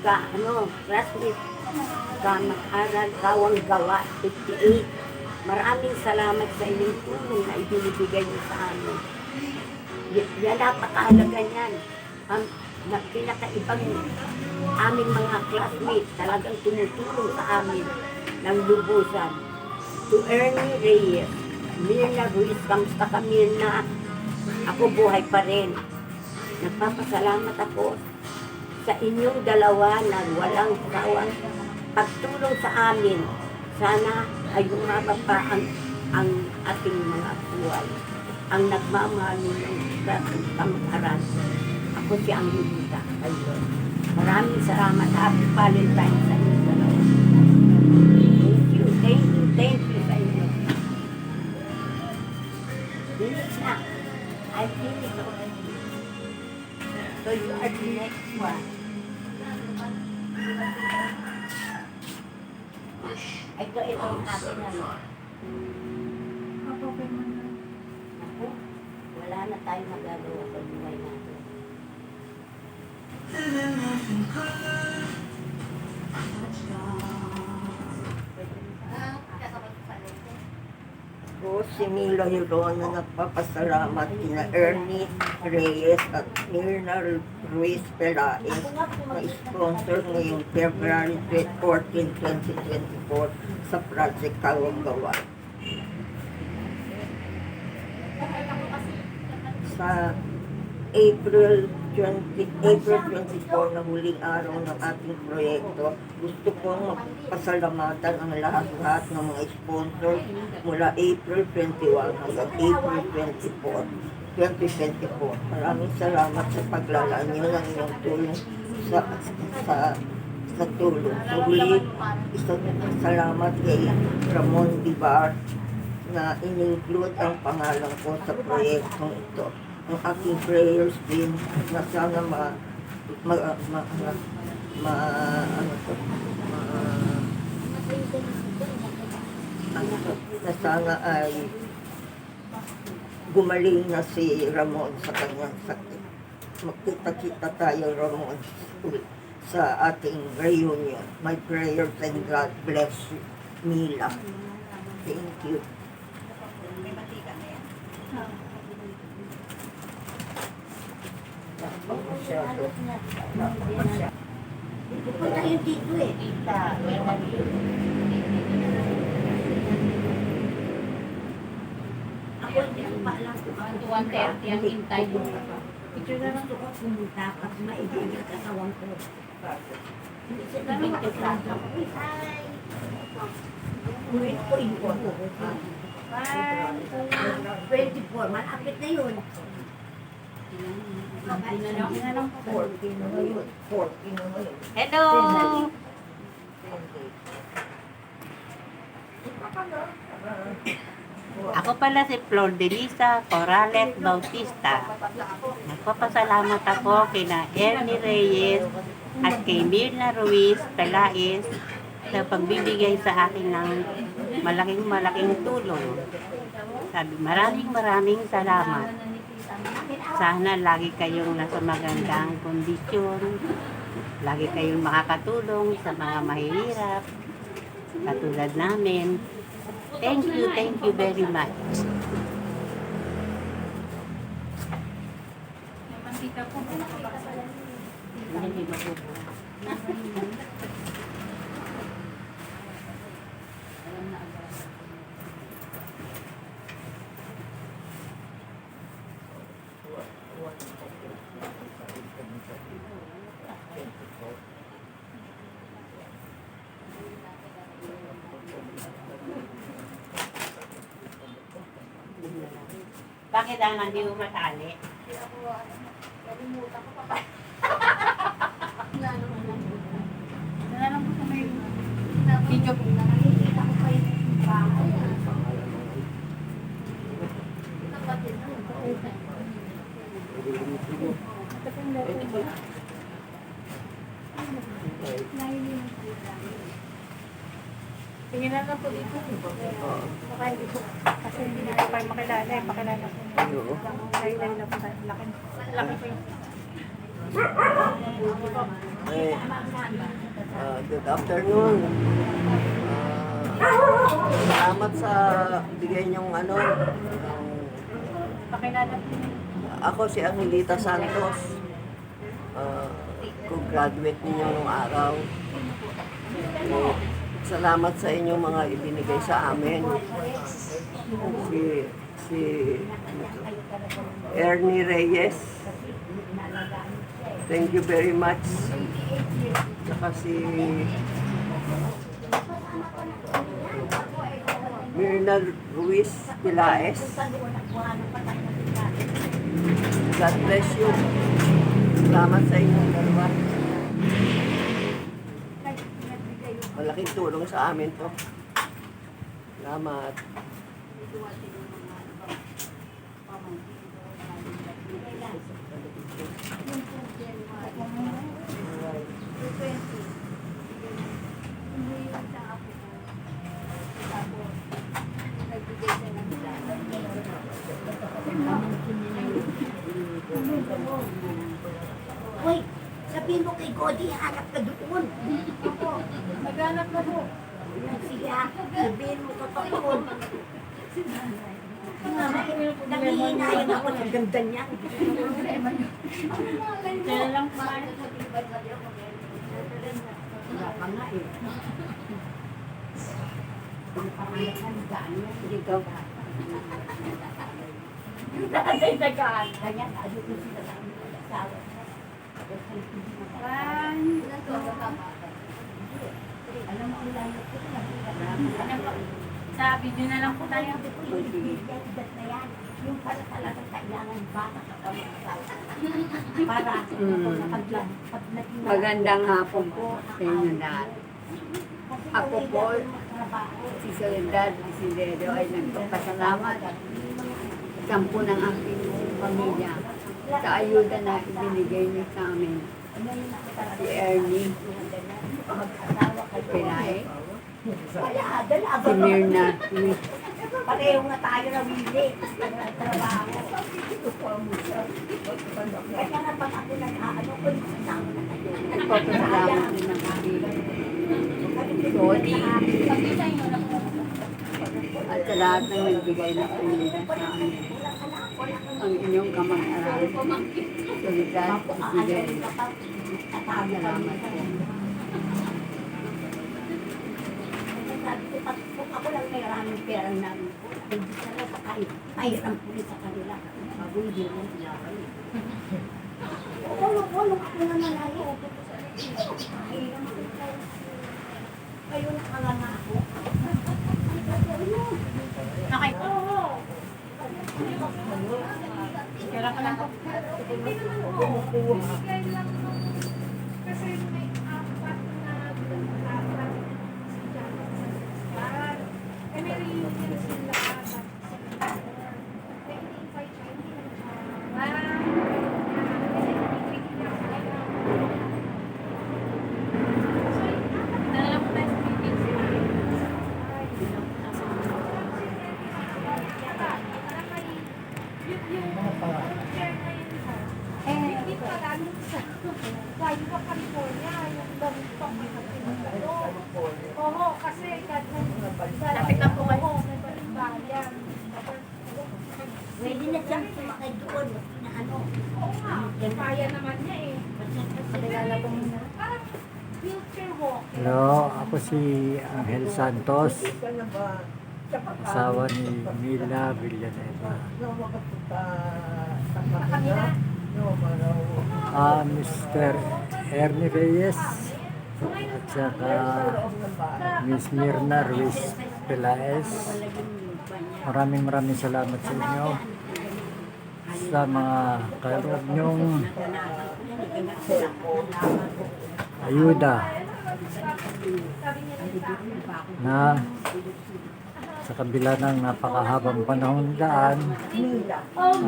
classmate, mag-aral, Kawang Gawa, 58. Maraming salamat sa inyong tulong na ibinibigay niyo sa amin. Yan, napakahalaga niyan. Na pinakaibang aming mga classmates talagang tumutulong sa amin ng lubusan. To Ernie Reyes, Mirna Ruiz, kamusta ka Mirna? Ako buhay pa rin. Nagpapasalamat ako sa inyong dalawa na walang sawang pagtulong sa amin. Sana ay umaba pa ang ating mga buhay. Ang nagmamahal ng kamag-aral. Ako si Angelita. Ayun. Maraming salamat. Happy Valentine sa inyo dalawa. Thank you sa inyo. Finish na. I finished already. So you are the next one. Ito ang akin na. Ako, wala na tayong magagawa sa buhay natin. Ako si Mila Hiron na nagpapasalamat kina Ernie Reyes at Mirna Ruiz Pelaez na sponsor ngayong February 14, 2024 sa Project Kawang Gawa. Sa April 24 na huling araw ng ating proyekto, gusto kong magpasalamatan ang lahat-lahat ng mga sponsor mula April 21 hanggang April 2024. Maraming salamat sa paglalaan niyo ng inyong tulong sa tulong. Sa huli, isang salamat kay Ramon Dibar na in-include ang pangalan ko sa proyektong ito. Ang aking prayers din na sana na sana ay gumaling na si Ramon sa kanyang sakit. Magkita-kita tayo, Ramon, sa ating reunion. My prayers and God bless you, Mila. Thank you. Pupunta yun dito eh. Ako hindi ko pa alam kung ako 1:30 ang hintay mo. Ito na lang ko pumunta pag maibigil katawan ko. Hindi siya nabigil ka lang. Hi! Ulit ko ito. 24, malapit na yun. Hello! Ako pala si Flor de Lisa Corrales Bautista. Nagpapasalamat ako kina Ernie Reyes at kay Mirna Ruiz Pelaez sa pagbibigay sa akin ng malaking tulong. Sabi, maraming salamat. Sana lagi kayong nasa magandang kondisyon. Lagi kayong makakatulong sa mga mahihirap. Katulad namin. Thank you very much. Hindi mabubuhay. Bakit ang hindi mo matali? Nalimutan ko pa. Nalalang ko sa may video ko. Nakikita ko pa yung bahay. Kapatid ko. Tingin na lang po dito. Baka hindi po. Kasi hindi na pa makilala eh. Pakilala po. Layo-layo na po tayo. Laki po yung Okay. Good afternoon. Salamat sa bigay niyong ano. Pakilala po. Ako si Angelita Santos. Kung graduate ninyo nung araw. Salamat sa inyong mga ibinigay sa amin. Si Ernie Reyes. Thank you very much. Saka si Mirna Ruiz Pilaes. God bless you. Salamat sa inyong dalawa. Malaking tulong sa amin to. Salamat. Hoy, sabihin mo kay Cody, hanap ka doon. Maghanap na po. Siya, sabihin mo ka pa doon. Nangihinayan ako sa ganda niya. Kaya lang kumain. Wala pa nga eh. Ang pangalan, gaan niya. Sige, go. Dagan. Kanya, ayun ko sila sa amin. Asawa. Alam mo, ang layo ko. Sa video na lang po tayo. Yung para talagang kailangan bata sa para pag naging Magandang hapon po sa inyo lahat. Ako po, si Soledad Isidero ay nagpapasalamat sampu ng aking pamilya sa ayuda na ibinigay niyo sa amin. Si Ernie Pilae, si Mirna Ruiz. pareho nga tayo na wili. Trabaho. Kaya nga pag ako nag-aano ko, isang na kayo. Nagpapasalamat din ng aking Cody at sa lahat ng nagbigay ng ayuda sa amin. Ang inyong kamag-aral, Soledad Isidero. Salamat po. Sabi ko, kung ako lang may maraming pera namin, hindi sila sa kayo. Pahiram ko rin sa kanila. Bago hindi mo sila kayo. Wala ako na nalayo. Pahiram ko kayo. Kayo nakanganga ako. Okay. Kailan ka lang po? Kasi may apat na may reunion sila at may invite siya, hindi lang siya. Dala po tayo sa meeting. Hindi pa galing sa Guayua, California, yung bangtong Oo, kasi Lapit lang po kayo. bayan. Pwede na siyang sumakay doon. Na ano. Oo nga, kaya naman niya eh. Pakilala po muna. Parang wheelchair walk. Hello, ako si Angel Santos, asawa ni Mila Villanueva. Mr. Ernie Reyes at saka Miss Mirna Ruiz Pilaes. Maraming salamat sa inyo sa mga kaloob niyong ayuda na sa kabila ng napakahabang panahon daan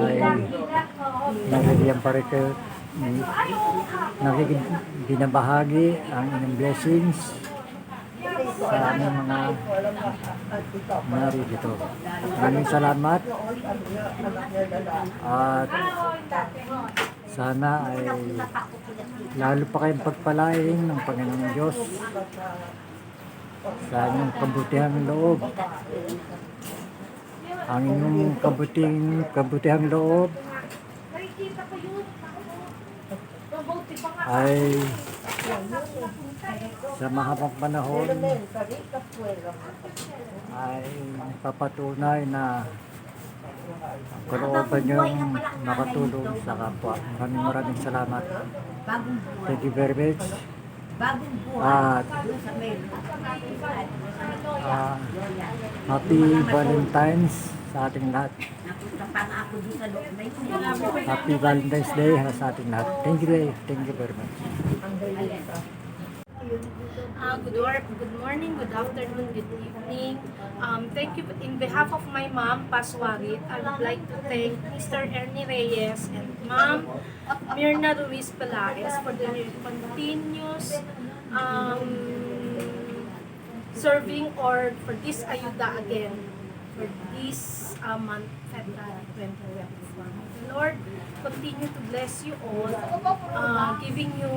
ay nagigyan pa rin kayo binabahagi ang inyong blessings sa aming mga narito. Maraming salamat at sana ay lalo pa kayong pagpalain ng Panginoong Diyos sa inyong kabutihang loob. Ang inyong kabutihang loob Nakikita ko yun. Mabuti pa nga. ay sa mahabang panahon ay papatunay na ang kalooban niyong makatulong sa kapwa. Maraming salamat. Thank you very much. At happy Valentine's sa ating lahat. Happy Valentine's Day sa ating lahat. Thank you very much. Good morning, good afternoon, good evening. Thank you. In behalf of my mom, Paswarit, I would like to thank Mr. Ernie Reyes and Mom Mirna Ruiz Pelaez for their continuous serving or for this ayuda again for this month, February 2021. Lord, continue to bless you all, giving you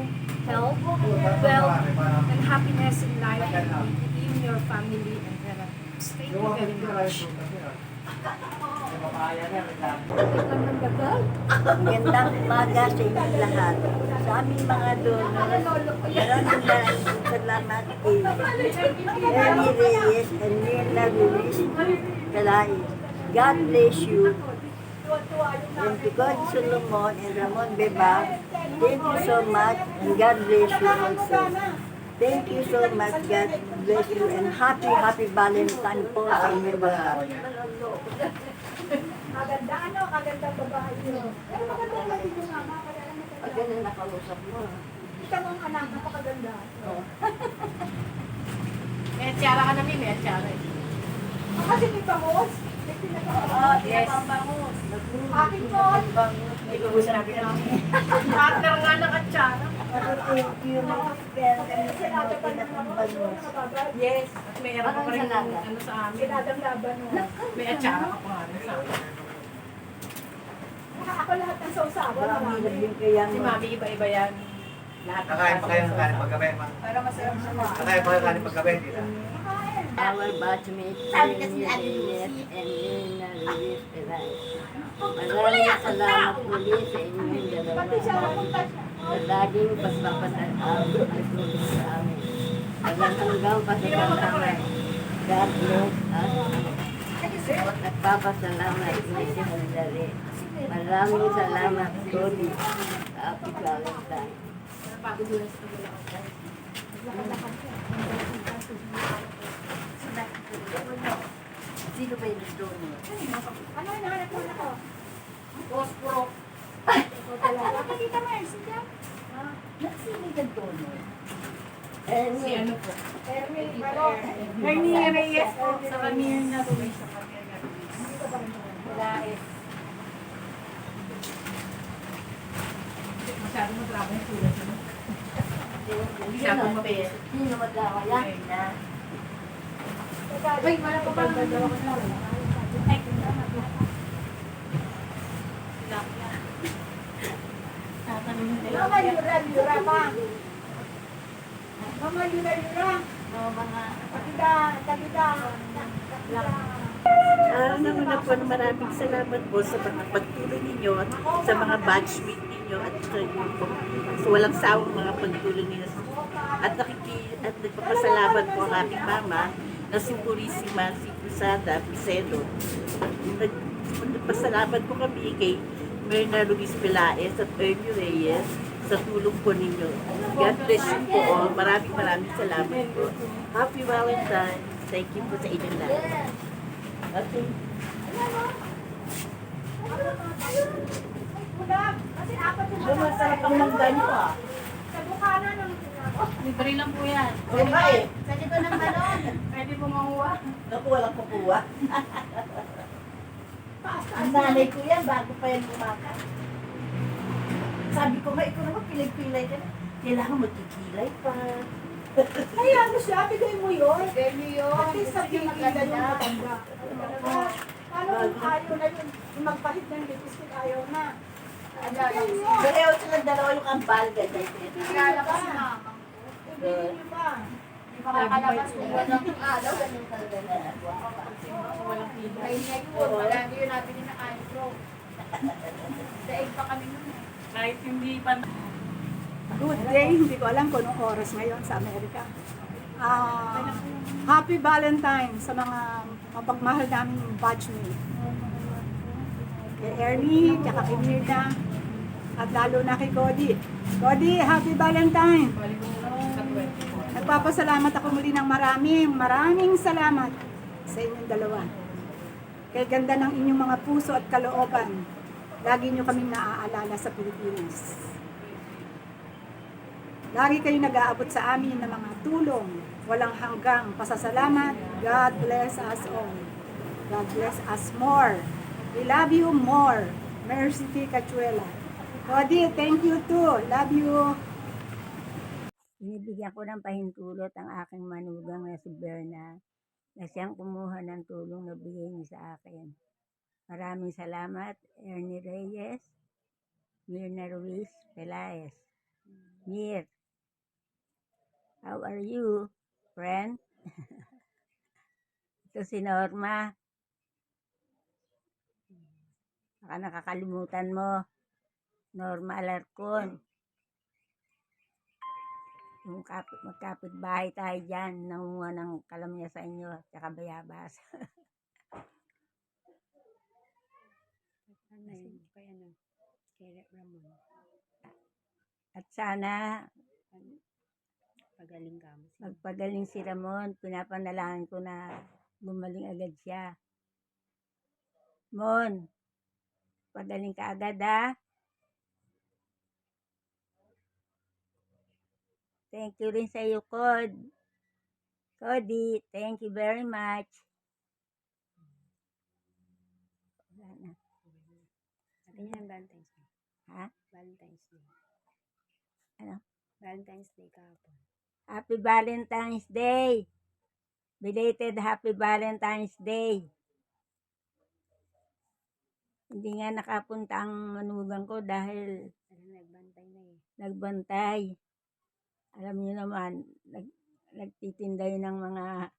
health, wealth, and happiness in life, in your family and relatives. Thank you very much. Magandang umaga sa inyong lahat. Sa aming mga donors, maraming salamat kay Ernie Reyes and Mirna Ruiz Pelaez. God bless you. And to God Solomon and Ramon Beba, thank you so much and God bless you also. Thank you so much, God bless you and happy Valentine po sa inyo lahat. Maganda ano, maganda babae yun. Pero maganda naman din yung mama. Pag ganun nakausap mo, Kita mo ang anak, napakaganda. May atsara ka na, may atsara. Kasi may bangos. May pinaka- Yes. Akin po. Hindi ko gusto natin partner nga ng atsara. thank you, mga friends, kasi pinakambal mo. Yes. At may erap pa rin Parang ano sa amin. Sinadang-laban mo. May atsara ka pa nga sa amin. Ako lahat ng sausawa. Marami din kaya Si Mami, iba-iba yan. Lahat ng Kakain pa kayo ng kanin paggabi, ma? Para masarap sa mga. Kakain pa kayo ng kanin paggabi, di ba? our batchmate, Ernie Reyes and Mirna Ruiz Pelaez. Maraming salamat muli sa inyong dalawa. Sa laging pagpapasalamatan sa amin. Hanggang pasasalamat. God bless us. Nagpapasalamat na si Handali. Maraming salamat, Tony. Happy Valentine. Sino ba yung gusto mo? Ano yung nahanap mo na ko? Posporo. Nakakita mo eh, siya. Nagsili ka Tony. Si ano po? Ernie, pero. Ernie Reyes po. Sa Camille na Ruiz. Sa Camille na Ruiz. Wala eh. Masyado matrabaho yung sulat. Masyado mapes. Sino magkakaya? Ay, wala pa pala. Mama, yura pa. Mama, yura. Tagida. Nauna po, maraming salamat po sa mga pagtulong ninyo at sa mga batchmate ninyo at sa inyo po. Sa walang sawang mga pagtulong ninyo. At nagpapasalamat po ang aking mama na si Purisima, si Cruzada, Pisedo. Nagpasalamat po kami kay Mirna Ruiz Pelaez at Ernie Reyes sa tulong po ninyo. God bless you po all. Maraming salamat po. Happy Valentine's. Thank you po sa inyo lahat. Okay. Kasi apat yung Masarap ang mangga niyo ah. sa bukana ng Libre lang po yan. Okay. sa dito ng balon. Pwede po manguha. Naku, walang kukuha. Ang nanay ko yan, bago pa yan kumakas. Sabi ko nga, ikaw naman pilay-pilay ka na. Kailangan magkikilay pa. Ay, ano siya? Bigay mo yun. Bigay mo yun. Kasi sa Sige, pigila maganda. yung matanda. Paano kung ayaw na yun? Yung magpahit ng lipstick, ayaw na. Pareho silang dalawa yung kambal. Ganyan. Lalabas na. Good. Hindi makakalabas kung walang araw. Ganun talaga na. May neck po. Wala nyo natin na antro. Daig pa kami nun. Kahit hindi pa. Good day, hindi ko alam kung anong oras ngayon sa Amerika. Happy Valentine sa mga mapagmahal naming batchmate. Kay Ernie, tsaka kay Mirna, at lalo na kay Cody. Cody, Happy Valentine! Nagpapasalamat ako muli ng maraming salamat sa inyong dalawa. Kay ganda ng inyong mga puso at kalooban, lagi nyo kaming naaalala sa Pilipinas. Lagi kayo nag-aabot sa amin ng mga tulong, walang hanggang pasasalamat. God bless us all. God bless us more. We love you more. Mercy Cachuela. Cody, thank you too. Love you. Binibigyan ko ng pahintulot ang aking manugang na si Berna na siyang kumuha ng tulong na bigay niya sa akin. Maraming salamat, Ernie Reyes, Mirna Ruiz Pelaez. Mir, how are you, friend? Ito si Norma. Baka nakakalimutan mo. Norma Alarcon. Yung magkapit-bahay tayo dyan, nangunga ng kalamya sa inyo, tsaka bayabas. At sana, magpagaling si Ramon, pinapanalangin ko na gumaling agad siya. Mon, pagaling ka agad ha. Thank you rin sa iyo, Cody, thank you very much. Wala na. Atin yan, Valentine's Day. Ha? Valentine's Day. Ano? Valentine's Day kahapon. Happy Valentine's Day! Belated Happy Valentine's Day! Hindi nga nakapunta ang manugang ko dahil Nagbantay na eh. nagbantay. Alam niyo naman, nagtitinda yun ng mga